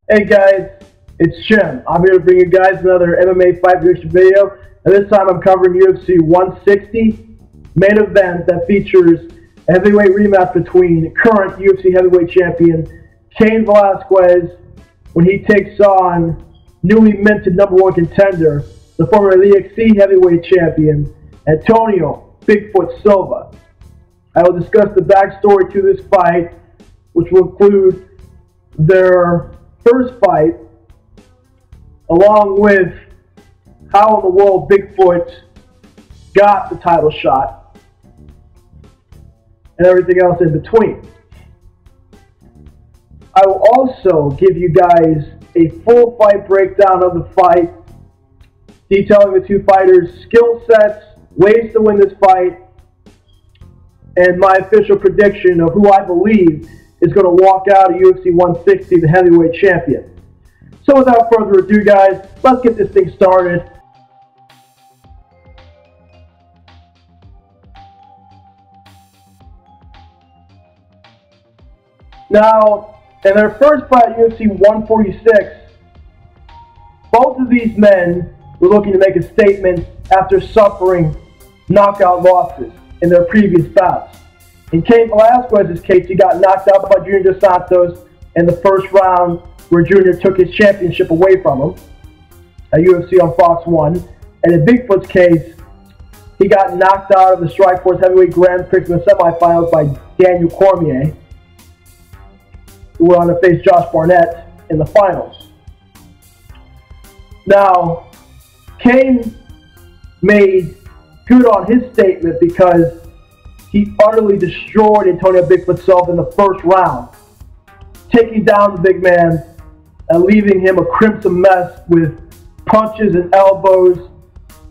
Hey guys, it's Jim. I'm here to bring you guys another MMA fight prediction video, and this time I'm covering UFC 160 main event that features a heavyweight rematch between current UFC Heavyweight Champion Cain Velasquez when he takes on newly minted #1 contender, the former UFC Heavyweight Champion Antonio Bigfoot Silva. I will discuss the backstory to this fight, which will include their first fight, along with how in the world Bigfoot got the title shot, and everything else in between. I will also give you guys a full fight breakdown of the fight, detailing the two fighters' skill sets, ways to win this fight, and my official prediction of who I believe is going to walk out of UFC 160 the heavyweight champion. So without further ado, guys, let's get this thing started. Now, in their first fight, UFC 146, both of these men were looking to make a statement after suffering knockout losses in their previous bouts. In Cain Velasquez's case, he got knocked out by Junior Dos Santos in the first round, where Junior took his championship away from him at UFC on Fox 1. And in Bigfoot's case, he got knocked out of the Strikeforce Heavyweight Grand Prix in the semifinals by Daniel Cormier, who went on to face Josh Barnett in the finals. Now, Cain made good on his statement because he utterly destroyed Antonio Bigfoot Silva in the first round, taking down the big man and leaving him a crimson mess with punches and elbows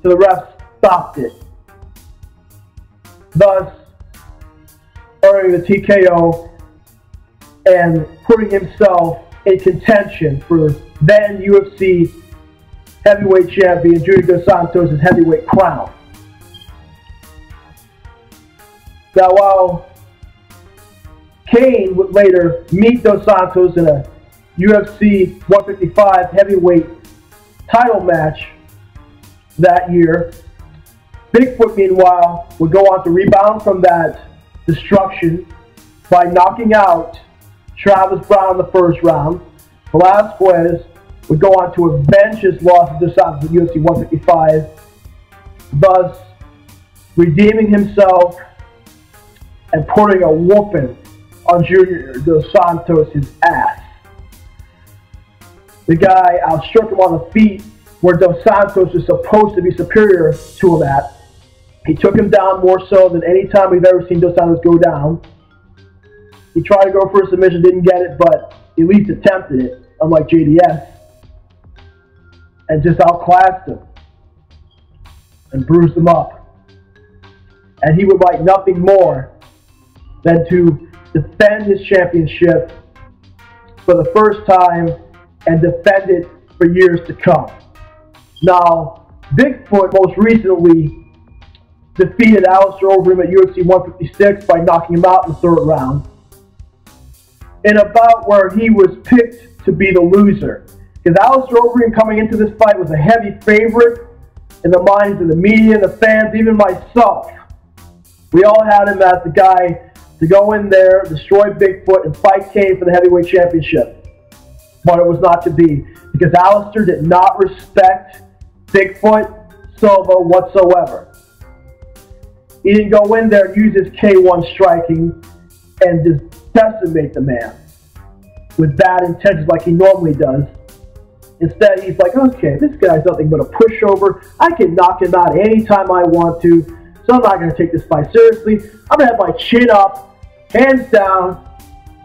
till the refs stopped it, thus earning the TKO and putting himself in contention for then UFC Heavyweight Champion Junior Dos Santos' heavyweight crown. Now, while Cain would later meet Dos Santos in a UFC 155 heavyweight title match that year, Bigfoot, meanwhile, would go on to rebound from that destruction by knocking out Travis Browne in the first round. Velasquez would go on to avenge his loss to Dos Santos at UFC 155, thus redeeming himself and putting a whooping on Junior Dos Santos' ass. The guy outstruck him on the feet where Dos Santos was supposed to be superior to him at. He took him down more so than any time we've ever seen Dos Santos go down. He tried to go for a submission, didn't get it, but at least attempted it, unlike JDS, and just outclassed him and bruised him up. And he would like nothing more than to defend his championship for the first time and defend it for years to come. Now, Bigfoot most recently defeated Alistair Overeem at UFC 156 by knocking him out in the third round, in a bout where he was picked to be the loser. Because Alistair Overeem coming into this fight was a heavy favorite in the minds of the media, the fans, even myself. We all had him as the guy to go in there, destroy Bigfoot, and fight Cain for the heavyweight championship. But it was not to be, because Alistair did not respect Bigfoot Silva whatsoever. He didn't go in there and use his K1 striking and just decimate the man with bad intentions like he normally does. Instead, he's like, okay, this guy's nothing but a pushover. I can knock him out anytime I want to, so I'm not going to take this fight seriously. I'm going to have my chin up, hands down,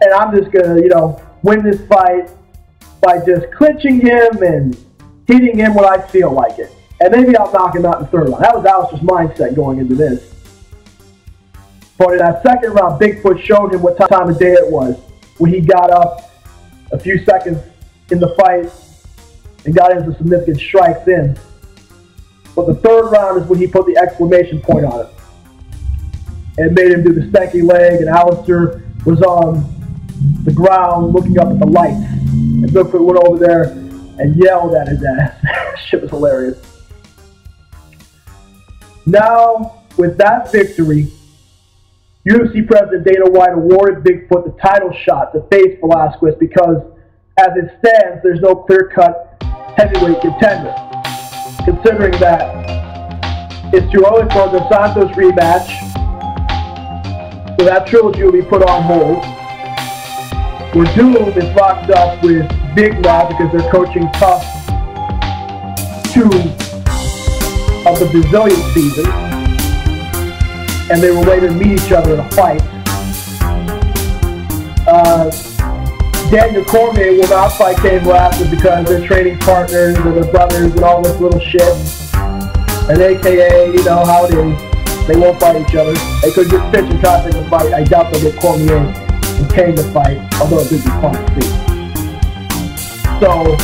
and I'm just going to, win this fight by just clinching him and hitting him when I feel like it. And maybe I'll knock him out in the third round. That was Alistair's mindset going into this. But in that second round, Bigfoot showed him what time of day it was when he got up a few seconds in the fight and got into significant strikes in. But the third round is when he put the exclamation point on it and made him do the stanky leg, and Alistair was on the ground looking up at the lights. And And Bigfoot went over there and yelled at his ass. Shit was hilarious. Now, with that victory, UFC President Dana White awarded Bigfoot the title shot to face Velasquez because, as it stands, there's no clear-cut heavyweight contender. Considering that it's too early for the Santos rematch, so that trilogy will be put on hold. Where Doom is locked up with Big now because they're coaching tough 2 of the Brazilian season, and they were waiting to meet each other in a fight. Daniel Cormier will not fight Cain Velasquez because they're training partners and they're brothers and all this little shit. And AKA, you know how it is, they won't fight each other. They could just pitch and contact a fight. I doubt they'll get Cormier and Cain to fight, although it would be fun to see. So,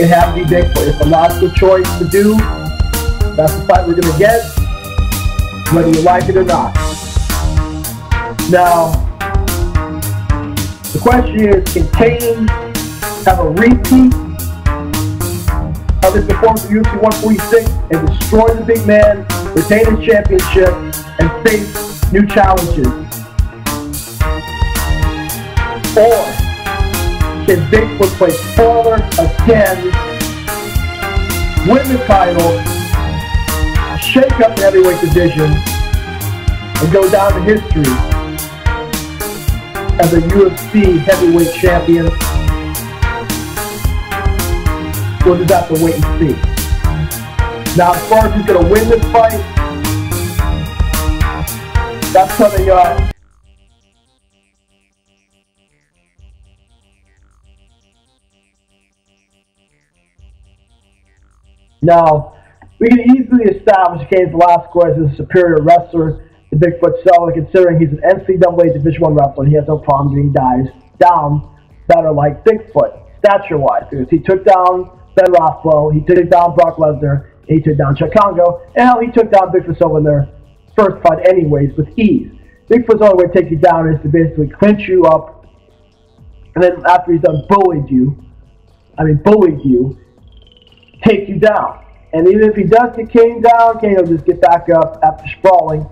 it has to be Bigfoot. It's a logical choice to do. That's the fight we're going to get, whether you like it or not. Now, the question is, can Cain have a repeat of his performance at UFC 146 and destroy the big man, retain his championship, and face new challenges? Or can Bigfoot play spoiler again, win the title, shake up the heavyweight division, and go down to history as a UFC Heavyweight Champion? We'll just have to wait and see. Now, as far as who's going to win this fight, that's coming up. Now, we can easily establish Cain Velasquez as a superior wrestler to Bigfoot Silva, considering he's an NCAA Division I wrestler and he has no problem getting guys down that are like Bigfoot, stature-wise, because he took down Ben Rothwell, he took down Brock Lesnar, he took down Chuck Congo, and hell, he took down Bigfoot Silva in their first fight anyways with ease. Bigfoot's only way to take you down is to basically clinch you up, and then after he's done bullied you, take you down. And even if he does get Cain down, Cain will just get back up after sprawling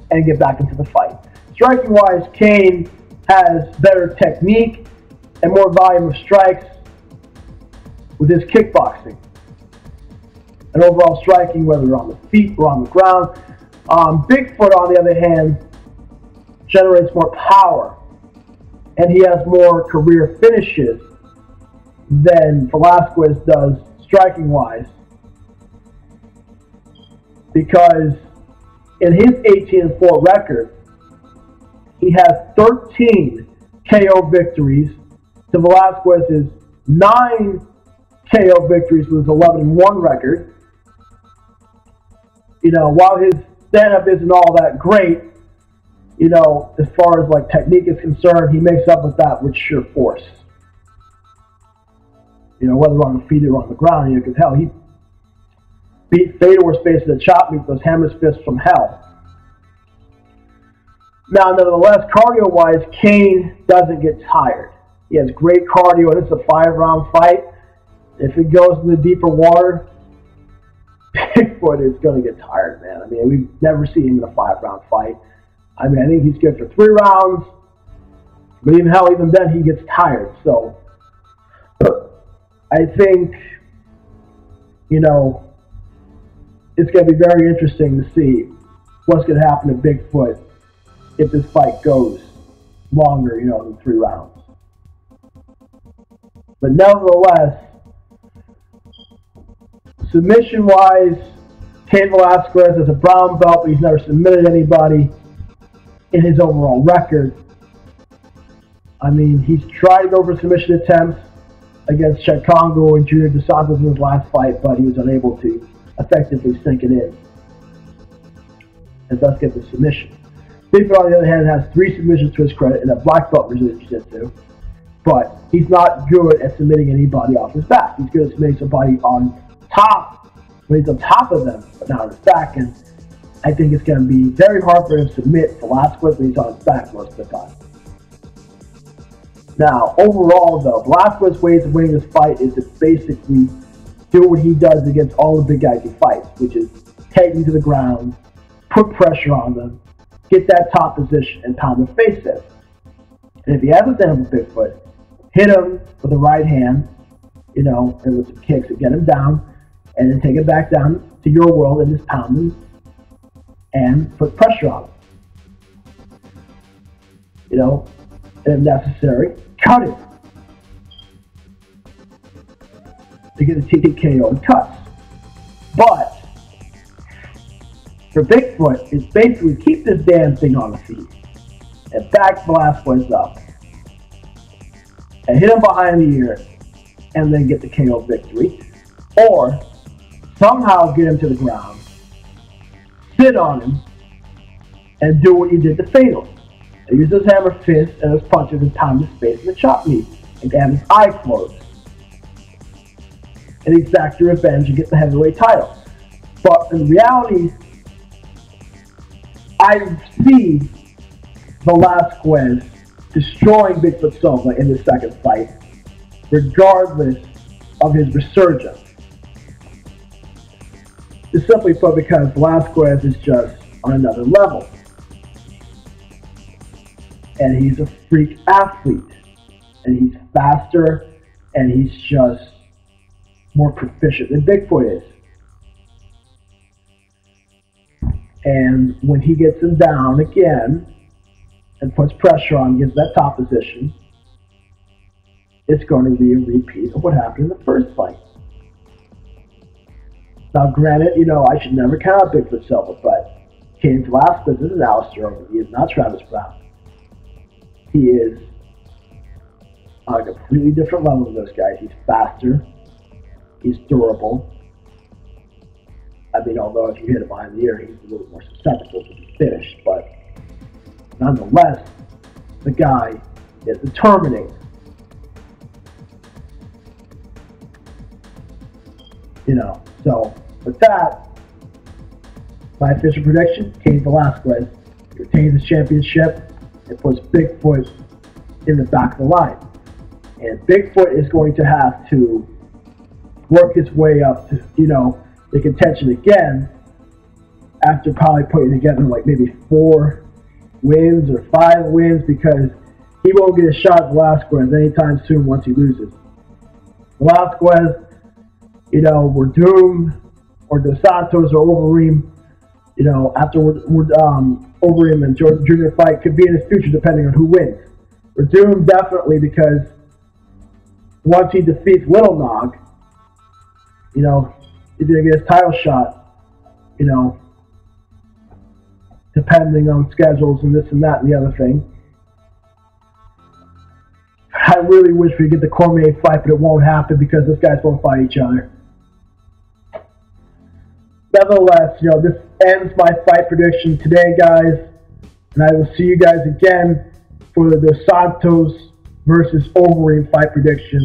and get back into the fight. Striking-wise, Cain has better technique and more volume of strikes with his kickboxing. And overall striking, whether on the feet or on the ground. Bigfoot, on the other hand, generates more power, and he has more career finishes than Velasquez does striking-wise, because in his 18-4 record, he has 13 KO victories to Velasquez's 9 KO victories with his 11-1 record. You know, while his stand-up isn't all that great, you know, as far as like technique is concerned, he makes up with that with sheer force. You know, whether on the feet or on the ground, you know, because hell, he beat Fedor's face in the chop meet with those hammer fists from hell. Now, nevertheless, cardio-wise, Cain doesn't get tired. He has great cardio, and it's a 5-round fight. If it goes in the deeper water, Bigfoot is going to get tired, man. I mean, we've never seen him in a 5-round fight. I mean, I think he's good for 3 rounds, but even then, he gets tired. So, I think, you know, it's going to be very interesting to see what's going to happen to Bigfoot if this fight goes longer, you know, than 3 rounds. But nevertheless, submission-wise, Cain Velasquez has a brown belt, but he's never submitted anybody in his overall record. I mean, he's tried to go for submission attempts against Chuck Congo and Junior Dos Santos in his last fight, but he was unable to effectively sink it in and thus get the submission. Bigfoot, on the other hand, has 3 submissions to his credit and a black belt in Brazilian Jiu-Jitsu, but he's not good at submitting anybody off his back. He's good at submitting somebody on top, when he's on top of them, but not on his back, and I think it's going to be very hard for him to submit Velasquez when he's on his back most of the time. Now, overall, though, Velasquez's ways of winning this fight is to basically do what he does against all the big guys he fights, which is take them to the ground, put pressure on them, get that top position, and pound their face in. And if he hasn't done it with Bigfoot, hit him with the right hand, and with some kicks to get him down, and then take him back down to your world and just pound him and put pressure on him. And if necessary, cut him to get the TKO and cuts. But for Bigfoot, it's basically keep this damn thing on the feet and back Velasquez up and hit him behind the ear and then get the KO victory, or somehow get him to the ground, sit on him, and do what you did to Fatal. Use his hammer fist and his punches and pound his face in the chop knee and have his eye closed. And exact your revenge and get the heavyweight title. But in reality, I see Velasquez destroying Bigfoot Silva in the second fight, regardless of his resurgence. It's simply put because Velasquez is just on another level. And he's a freak athlete. And he's faster, and he's just more proficient than Bigfoot is. And when he gets him down again and puts pressure on him, gets that top position, it's going to be a repeat of what happened in the first fight. Now, granted, I should never count out Bigfoot Silva, but Cain Velasquez is an Alistair Overeem. He is not Travis Browne. He is on a completely different level than those guys. He's faster. He's durable. Although if you hit him behind the ear, he's a little more susceptible to be finished. But nonetheless, the guy is determined. So with that, my official prediction, Cain Velasquez retains his championship and puts Bigfoot in the back of the line. And Bigfoot is going to have to work his way up to, the contention again after probably putting together like maybe 4 wins or 5 wins, because he won't get a shot at Velasquez anytime soon once he loses. Velasquez, we're doomed, or Dos Santos or Overeem, after Overeem and Jordan Jr. fight could be in his future depending on who wins. We're doomed definitely because once he defeats Little Nog, he's going to get his title shot, depending on schedules and this and that and the other thing. I really wish we could get the Cormier fight, but it won't happen because those guys won't fight each other. Nevertheless, this ends my fight prediction today, guys. And I will see you guys again for the Dos Santos versus Overeem fight prediction.